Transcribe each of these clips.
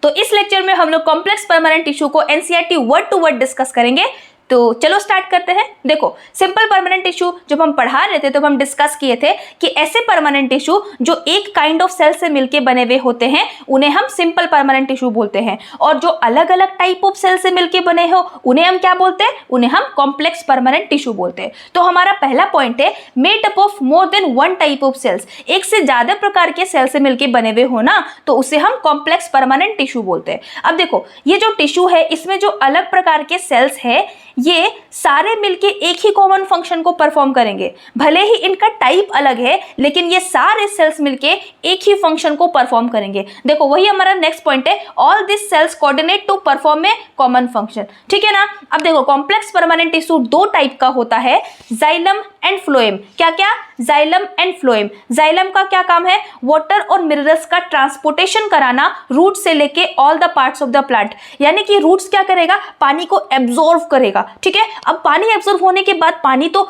तो इस लेक्चर में हम लोग कॉम्प्लेक्स परमानेंट टिश्यू को NCERT word to word discuss करेंगे। तो चलो स्टार्ट करते हैं। देखो, सिंपल परमानेंट टिश्यू जब हम पढ़ा रहे थे तो हम डिस्कस किए थे कि ऐसे परमानेंट टिश्यू जो एक काइंड ऑफ सेल से मिलके बने हुए होते हैं उन्हें हम सिंपल परमानेंट टिश्यू बोलते हैं, और जो अलग अलग टाइप ऑफ सेल से मिलके बने हो उन्हें हम क्या बोलते हैं? उन्हें हम कॉम्प्लेक्स परमानेंट टिश्यू बोलते हैं। तो हमारा पहला पॉइंट है made up of more than one type of cells. एक से ज्यादा प्रकार के सेल से मिलके बने हुए हो ना, तो उसे हम कॉम्प्लेक्स परमानेंट टिश्यू बोलते हैं। अब देखो, ये जो टिश्यू है इसमें जो अलग प्रकार के सेल्स है ये सारे मिलके एक ही कॉमन फंक्शन को परफॉर्म करेंगे। भले ही इनका टाइप अलग है लेकिन ये सारे सेल्स मिलके एक ही फंक्शन को परफॉर्म करेंगे। देखो, वही हमारा नेक्स्ट पॉइंट है, all this cells coordinate to perform a common function. ठीक है ना। अब देखो, कॉम्प्लेक्स परमानेंट टिश्यू दो टाइप का होता है, जाइलम एंड फ्लोएम। क्या क्या? Xylem and phloem. जाइलम का क्या काम है? वाटर और मिनरल्स का ट्रांसपोर्टेशन कराना रूट से लेके all the parts of the plant. यानी कि रूट्स क्या करेगा? पानी को एब्जॉर्व करेगा। ठीक है। अब पानी एब्जॉर्ब होने के बाद पानी तो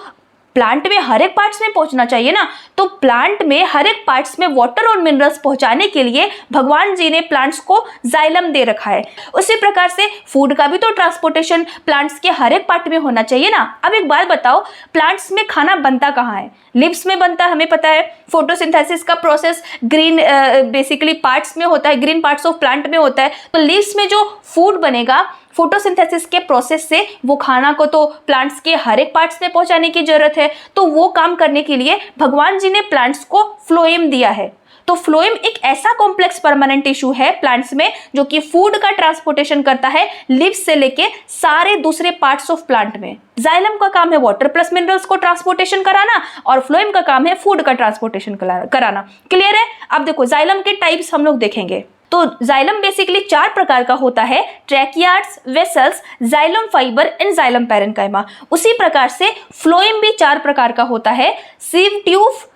प्लांट में हर एक पार्ट्स में पहुंचना चाहिए ना, तो प्लांट में हर एक पार्ट्स में वाटर और मिनरल्स पहुंचाने के लिए भगवान जी ने प्लांट्स को जाइलम दे रखा है। उसी प्रकार से फूड का भी तो ट्रांसपोर्टेशन प्लांट्स के हर एक पार्ट में होना चाहिए ना। अब एक बात बताओ, प्लांट्स में खाना बनता कहाँ है? लिव्स में बनता है, हमें पता है। फोटोसिंथेसिस का प्रोसेस ग्रीन बेसिकली पार्ट्स में होता है, ग्रीन पार्ट्स ऑफ प्लांट में होता है। तो लिव्स में जो फूड बनेगा फोटोसिंथेसिस के प्रोसेस से वो खाना को तो प्लांट्स के हर एक पार्ट्स में पहुंचाने की जरूरत है। तो वो काम करने के लिए भगवान जी ने प्लांट्स को फ्लोएम दिया है। तो फ्लोएम एक ऐसा कॉम्प्लेक्स परमानेंट टिश्यू है प्लांट्स में जो कि फूड का ट्रांसपोर्टेशन करता है लिव्स से लेके सारे दूसरे पार्ट्स ऑफ प्लांट में। जाइलम का काम है वाटर प्लस मिनरल्स को ट्रांसपोर्टेशन कराना और फ्लोएम का काम है फूड का ट्रांसपोर्टेशन कराना। क्लियर है? अब देखो, जाइलम के टाइप्स हम लोग देखेंगे। तो जाइलम बेसिकली चार प्रकार का होता है, tracheids, vessels, xylem fibre and xylem parenchyma. उसी प्रकार से फ्लोएम भी चार प्रकार का होता है, sieve tube,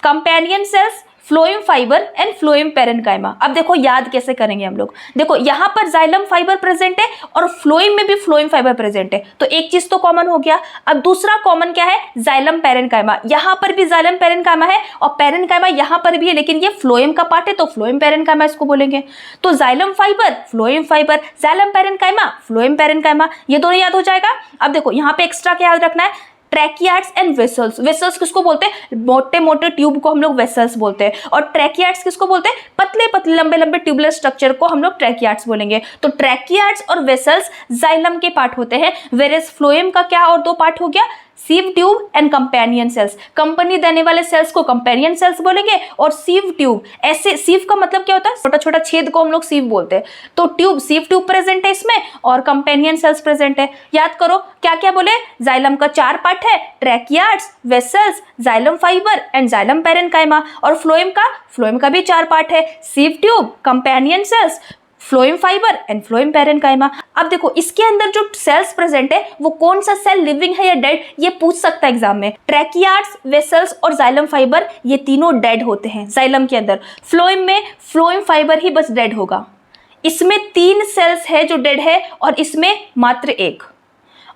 companion cells, phloem fibre and phloem parenchyma. अब देखो याद कैसे करेंगे हम लोग। देखो, यहाँ पर जाइलम फाइबर प्रेजेंट है और फ्लोएम में भी फ्लोएम फाइबर प्रेजेंट है, तो एक चीज तो कॉमन हो गया। अब दूसरा कॉमन क्या है? Xylem parenchyma. यहाँ पर भी जाइलम पैरेन्काइमा है और पैरेन्काइमा यहाँ पर भी है, लेकिन ये फ्लोएम का पार्ट है तो फ्लोएम पैरेन्काइमा इसको बोलेंगे। तो xylem fibre, phloem fibre, xylem parenchyma, phloem parenchyma, ये दोनों याद हो जाएगा। अब देखो, यहाँ पे एक्स्ट्रा क्या याद रखना है? ट्रैकियार्ड्स एंड वेसल्स। वेसल्स किसको बोलते हैं? मोटे मोटे ट्यूब को हम लोग वेसल्स बोलते हैं। और ट्रैकियार्ड्स किसको बोलते हैं? पतले पतले लंबे लंबे ट्यूबुलर स्ट्रक्चर को हम लोग ट्रैकियार्ड्स बोलेंगे। तो ट्रैकियार्ड्स और वेसल्स जाइलम के पार्ट होते हैं, वेरेस फ्लोएम का क्या और दो पार्ट हो गया? Sieve tube and companion cells. Company देने वाले सेल्स को कंपेनियन सेल्स बोलेंगे और सीव ट्यूब, ऐसे सीव का मतलब क्या होता है? छोटा छोटा छेद को हम लोग सीव बोलते हैं। तो ट्यूब, सीव ट्यूब प्रेजेंट है इसमें और कंपेनियन सेल्स प्रेजेंट है। याद करो क्या क्या बोले? जाइलम का चार पार्ट है, tracheids, vessels, xylem fibre and xylem parenchyma. और फ्लोएम का भी चार पार्ट है, sieve tube, companion cells, phloem fibre and phloem parenchyma. अब देखो, इसके अंदर जो सेल्स प्रेजेंट है वो कौन सा सेल लिविंग है या डेड, ये पूछ सकता है एग्जाम में। ट्रैकियार्ड्स, वेसल्स और जाइलम फाइबर ये तीनों डेड होते हैं जाइलम के अंदर। फ्लोएम में फ्लोएम फाइबर ही बस डेड होगा। इसमें तीन सेल्स है जो डेड है और इसमें मात्र एक।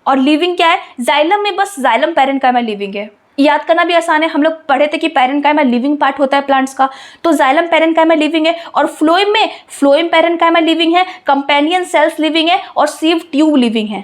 और लिविंग क्या है? जाइलम में बस जाइलम पैरेन्काइमा लिविंग है। याद करना भी आसान है, हम लोग पढ़े थे कि पैरेन्काइमा लिविंग पार्ट होता है प्लांट्स का, तो जाइलम पैरेन्काइमा लिविंग है। और फ्लोएम में फ्लोएम पैरेन्काइमा लिविंग है, कंपेनियन सेल्स लिविंग है और सीव ट्यूब लिविंग है।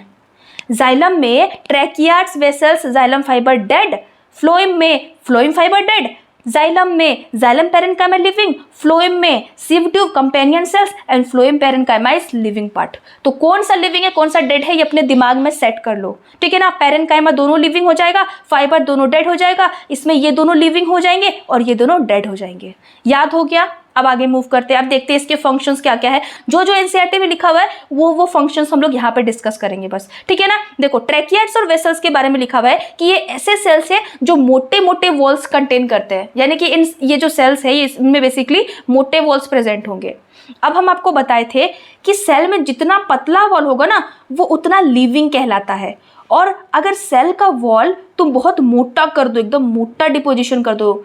जाइलम में tracheids, vessels, xylem fibre dead, phloem में फ्लोएम फाइबर डेड, जाइलम में जाइलम पैरेन्काइमा लिविंग, फ्लोएम में sieve tube, companion cells and phloem parenchyma is living part. तो कौन सा लिविंग है कौन सा डेड है ये अपने दिमाग में सेट कर लो। ठीक है ना। पैरेन्काइमा दोनों लिविंग हो जाएगा, फाइबर दोनों डेड हो जाएगा, इसमें ये दोनों लिविंग हो जाएंगे और ये दोनों डेड हो जाएंगे। याद हो गया? अब आगे मूव करते हैं। अब देखते हैं इसके फंक्शंस क्या क्या है। जो जो एनसीईआरटी में लिखा हुआ है वो फंक्शंस हम लोग यहाँ पे डिस्कस करेंगे बस। ठीक है ना। देखो, ट्रैकियार्ड्स और वेसल्स के बारे में लिखा हुआ है कि ये ऐसे सेल्स है जो मोटे मोटे वॉल्स कंटेन करते हैं, यानी कि ये जो सेल्स है इनमें बेसिकली मोटे वॉल्स प्रेजेंट होंगे। अब हम आपको बताए थे कि सेल में जितना पतला वॉल होगा ना वो उतना लिविंग कहलाता है, और अगर सेल का वॉल तुम बहुत मोटा कर दो, एकदम मोटा डिपोजिशन कर दो,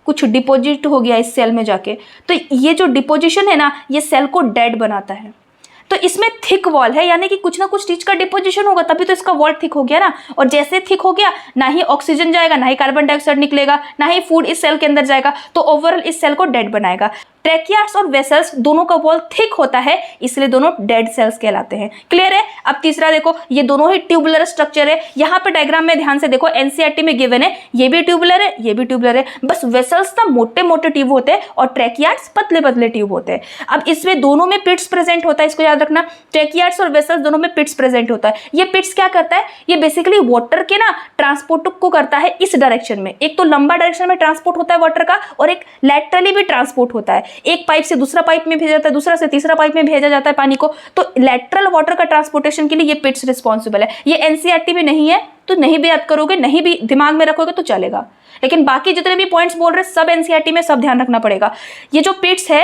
कुछ डिपॉजिट हो गया इस सेल में जाके, तो ये जो डिपोजिशन है ना ये सेल को डेड बनाता है। तो इसमें थिक वॉल है, यानी कि कुछ ना कुछ चीज का डिपोजिशन होगा तभी तो इसका वॉल थिक हो गया ना। और जैसे थिक हो गया ना ही ऑक्सीजन जाएगा, ना ही कार्बन डाइऑक्साइड निकलेगा, ना ही फूड इस सेल के अंदर जाएगा, तो ओवरऑल इस सेल को डेड बनाएगा। ट्रैकियार्ड्स और वेसल्स दोनों का वॉल थिक होता है, इसलिए दोनों डेड सेल्स कहलाते हैं। क्लियर है? अब तीसरा देखो, ये दोनों ही ट्यूबुलर स्ट्रक्चर है। यहाँ पे डायग्राम में ध्यान से देखो, एनसीईआरटी में गिवन है, ये भी ट्यूबुलर है, ये भी ट्यूबुलर है, बस वेसल्स ना मोटे मोटे ट्यूब होते हैं और ट्रैकियार्ड्स पतले पतले ट्यूब होते हैं। अब इसमें दोनों में पिट्स प्रेजेंट होता है, इसको याद रखना, ट्रैकियार्ड्स और वेसल्स दोनों में पिट्स प्रेजेंट होता है। ये पिट्स क्या करता है, ये बेसिकली वाटर के ना ट्रांसपोर्ट को करता है इस डायरेक्शन में। एक तो लंबा डायरेक्शन में ट्रांसपोर्ट होता है वाटर का, और एक लैटरली भी ट्रांसपोर्ट होता है, एक पाइप से दूसरा पाइप में भेजा जाता है, दूसरा से तीसरा पाइप में भेजा जाता है पानी को। तो लैटरल वाटर का ट्रांसपोर्टेशन के लिए ये पिट्स रिस्पॉन्सिबल है। ये एनसीईआरटी में नहीं है, तो नहीं भी याद करोगे, नहीं भी दिमाग में रखोगे तो चलेगा, लेकिन बाकी जितने भी पॉइंट्स बोल रहे सब एनसीईआरटी में सब ध्यान रखना पड़ेगा। ये जो पिट्स है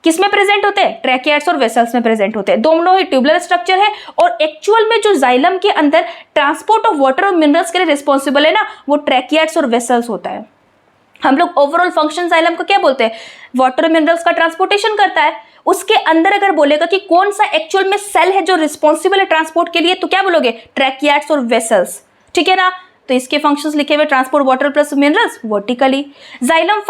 किस में प्रेजेंट होते हैं, ट्रैकियार्ड्स और वेसल्स में प्रेजेंट होते हैं। दोनों ही ट्यूबुलर स्ट्रक्चर है, और एक्चुअल में जो जाइलम के अंदर ट्रांसपोर्ट ऑफ वाटर और मिनरल्स के लिए रिस्पॉन्सिबल है ना, वो ट्रैकियार्ड्स और वेसल्स होता है। हम लोग ओवरऑल फंक्शन जाइलम को क्या बोलते हैं, वाटर और मिनरल्स का ट्रांसपोर्टेशन करता है। उसके अंदर अगर बोलेगा कि कौन सा एक्चुअल में सेल है जो रिस्पॉन्सिबल है ट्रांसपोर्ट के लिए, तो क्या बोलोगे, ट्रैकियार्ड्स और वेसल्स। ठीक है ना? तो इसके फंक्शंस लिखे हुए, transport water plus minerals vertically. Xylem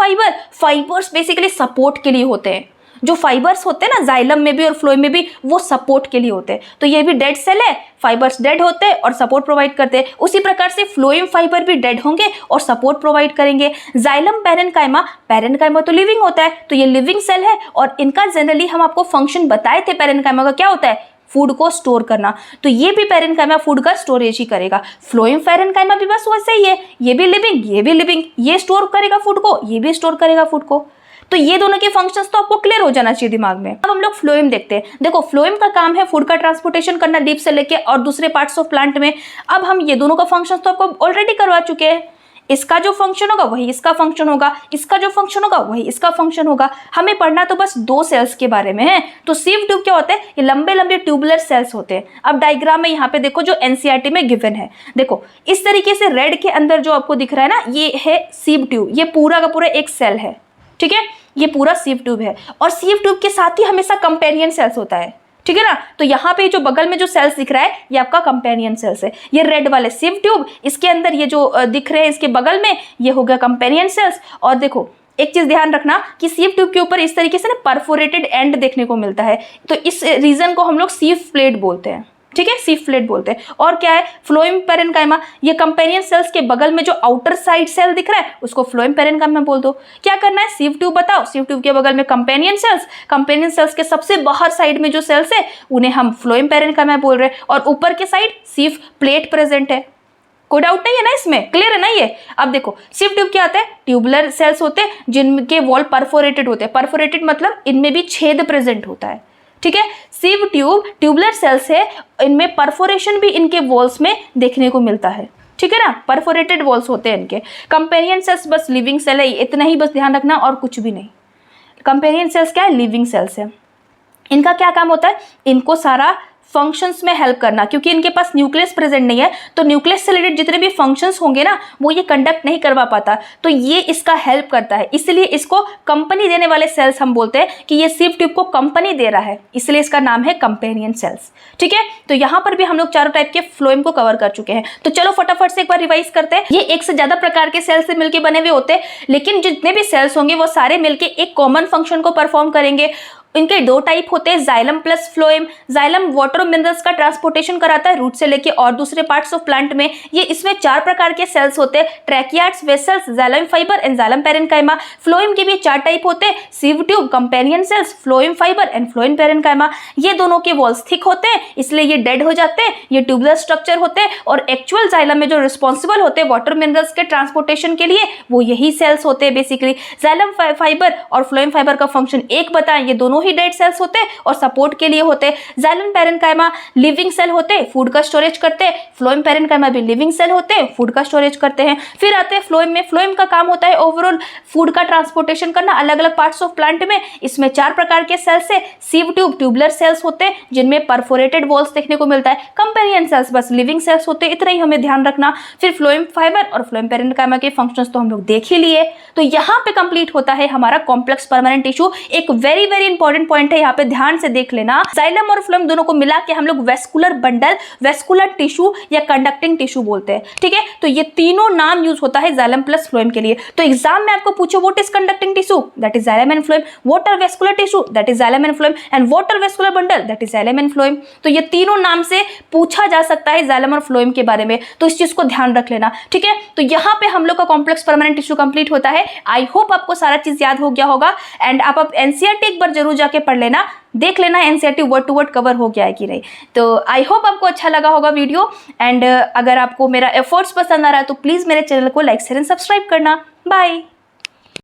fibres basically support के लिए होते हैं। जो फाइबर्स होते हैं ना जाइलम में भी और फ्लोएम में भी, वो सपोर्ट के लिए होते हैं। तो ये भी डेड सेल है, फाइबर्स डेड होते हैं और सपोर्ट प्रोवाइड करते हैं। उसी प्रकार से फ्लोएम फाइबर भी डेड होंगे और सपोर्ट प्रोवाइड करेंगे। जाइलम पैरेन्काइमा तो लिविंग होता है, तो ये लिविंग सेल है, और इनका जनरली हम आपको फंक्शन बताए थे पैरेन्काइमा का क्या होता है, फूड को स्टोर करना। तो ये भी पैरेन्काइमा फूड का स्टोरेज ही करेगा। फ्लोएम पैरेन्काइमा भी बस वैसे ही है, ये भी लिविंग, ये स्टोर करेगा फूड को, ये भी स्टोर करेगा फूड को। तो ये दोनों के फंक्शंस तो आपको क्लियर हो जाना चाहिए दिमाग में। अब हम लोग फ्लोएम देखते हैं। देखो, फ्लोएम का काम है फूड का ट्रांसपोर्टेशन करना लीफ से लेके और दूसरे पार्ट्स ऑफ प्लांट में। अब हम ये दोनों का फंक्शन तो आपको ऑलरेडी करवा चुके हैं। इसका जो फंक्शन होगा वही इसका फंक्शन होगा, इसका जो फंक्शन होगा वही इसका फंक्शन होगा। हमें पढ़ना तो बस दो सेल्स के बारे में है। तो सीव ट्यूब क्या होते हैं, ये लंबे लंबे ट्यूबुलर सेल्स होते हैं। अब डायग्राम में यहाँ पे देखो जो एनसीईआरटी में गिवन है, देखो इस तरीके से रेड के अंदर जो आपको दिख रहा है ना, ये है सीव ट्यूब। ये पूरा का पूरा एक सेल है, ठीक है, ये पूरा सीव ट्यूब है। और सीव ट्यूब के साथ ही हमेशा कंपेनियन सेल्स होता है, ठीक है ना। तो यहाँ पे जो बगल में जो सेल्स दिख रहा है ये आपका कंपेनियन सेल्स है। ये रेड वाले सीव ट्यूब, इसके अंदर ये जो दिख रहे हैं इसके बगल में, ये हो गया कंपेनियन सेल्स। और देखो एक चीज ध्यान रखना कि सीव ट्यूब के ऊपर इस तरीके से ना परफोरेटेड एंड देखने को मिलता है, तो इस रीजन को हम लोग सीव प्लेट बोलते हैं, ठीक है, सीव प्लेट बोलते हैं। और क्या है, फ्लोएम पैरेन्काइमा, ये कंपेनियन सेल्स के बगल में जो आउटर साइड सेल दिख रहा है उसको फ्लोएम पैरेन्काइमा बोल दो। क्या करना है, सीव ट्यूब बताओ, सीव ट्यूब के बगल में कंपेनियन सेल्स के सबसे बाहर साइड में जो सेल्स है उन्हें हम फ्लोएम पैरेन्काइमा बोल रहे हैं, और ऊपर के साइड सीव प्लेट प्रेजेंट है। कोई डाउट नहीं है ना इसमें, क्लियर है ना ये। अब देखो सीव ट्यूब क्या आता है, ट्यूबुलर सेल्स होते हैं जिनके वॉल परफोरेटेड होते हैं। परफोरेटेड मतलब इनमें भी छेद प्रेजेंट होता है, ठीक है। सीव ट्यूब ट्यूबुलर सेल्स है, इनमें परफोरेशन भी इनके वॉल्स में देखने को मिलता है, ठीक है ना, परफोरेटेड वॉल्स होते हैं इनके। कंपेनियन सेल्स बस लिविंग सेल है, इतना ही बस ध्यान रखना और कुछ भी नहीं। कंपेनियन सेल्स क्या है, लिविंग सेल्स है। इनका क्या काम होता है, इनको सारा फंक्शंस में हेल्प करना, क्योंकि इनके पास न्यूक्लियस प्रेजेंट नहीं है, तो न्यूक्लियस से रिलेटेड जितने भी फंक्शंस होंगे ना वो ये कंडक्ट नहीं करवा पाता, तो ये इसका हेल्प करता है। इसलिए इसको कंपनी देने वाले सेल्स हम बोलते हैं कि ये सीव ट्यूब को कंपनी दे रहा है, इसलिए इसका नाम है कंपेनियन सेल्स, ठीक है। तो यहाँ पर भी हम लोग चारों टाइप के फ्लोएम को कवर कर चुके हैं। तो चलो फटाफट से एक बार रिवाइज करते हैं। ये एक से ज्यादा प्रकार के सेल्स से मिलकर बने हुए होते हैं, लेकिन जितने भी सेल्स होंगे वो सारे मिलकर एक कॉमन फंक्शन को परफॉर्म करेंगे। इनके दो टाइप होते हैं, xylem plus phloem. Xylem water और मिनरल्स का ट्रांसपोर्टेशन कराता है रूट से लेके और दूसरे पार्ट्स ऑफ प्लांट में। ये इसमें चार प्रकार के सेल्स होते हैं, tracheids, vessels, xylem fibre and xylem parenchyma. Phloem के भी चार टाइप होते हैं, sieve tube, companion cells, phloem fibre and phloem parenchyma. ये दोनों के वॉल्स थिक होते हैं, इसलिए ये डेड हो जाते हैं, ये ट्यूबुलर स्ट्रक्चर होते हैं। और एक्चुअल जाइलम में जो रिस्पॉन्सिबल होते हैं वाटर मिनरल्स के ट्रांसपोर्टेशन के लिए, वो यही सेल्स होते हैं बेसिकली। जाइलम फाइबर और फ्लोएम फाइबर का फंक्शन एक बताएं, ये दोनों ही डेड सेल्स होते हैं और सपोर्ट के लिए होते हैं। जाइलम पैरेन्काइमा लिविंग सेल होते हैं, फूड का स्टोरेज करते हैं। फ्लोएम पैरेन्काइमा भी लिविंग सेल होते हैं, फूड का स्टोरेज करते हैं। फिर आते हैं फ्लोएम में। फ्लोएम का काम होता है ओवरऑल फूड का ट्रांसपोर्टेशन करना अलग अलग पार्ट्स ऑफ प्लांट में। इसमें चार प्रकार के सेल्स है, सीव ट्यूब ट्यूबुलर सेल्स होते हैं जिनमें परफोरेटेड वॉल्स देखने को मिलता है। कंपेनियन सेल्स बस लिविंग सेल्स होते हैं, इतना ही हमें ध्यान रखना। फिर फ्लोएम फाइबर और फ्लोएम पैरेन्काइमा के फंक्शंस तो हम लोग देख ही लिए। तो यहाँ पे कंप्लीट होता है हमारा कॉम्प्लेक्स परमानेंट टिश्यू। एक very very important important point है, यहाँ पे ध्यान से देख लेना। जाइलम और फ्लोएम दोनों को मिला के हम लोग वेस्कुलर बंडल, वेस्कुलर टिश्यू या कंडक्टिंग टिश्यू बोलते हैं, ठीक है। तो ये तीनों नाम यूज होता है जाइलम प्लस फ्लोएम के लिए। तो एग्जाम में आपको पूछो what is conducting tissue, that is xylem and phloem, what are vascular tissue, that is xylem and phloem, and what are vascular bundle, that is xylem and phloem. तो ये तीनों नाम से पूछा जा सकता है जाइलम और फ्लोएम के बारे में, तो इस चीज को ध्यान रख लेना, ठीक है। तो यहाँ पे हम लोग का कॉम्प्लेक्स परमानेंट टिश्यू कंप्लीट होता है। आई होप आपको सारा चीज याद हो गया होगा, एंड आप अब एनसीईआरटी एक बार जरूर जाके पढ़ लेना, देख लेना NCERT word to word cover हो गया है कि नहीं। तो आई होप आपको अच्छा लगा होगा वीडियो, एंड अगर आपको मेरा एफर्ट्स पसंद आ रहा है तो प्लीज मेरे चैनल को लाइक शेयर एंड सब्सक्राइब करना। बाय।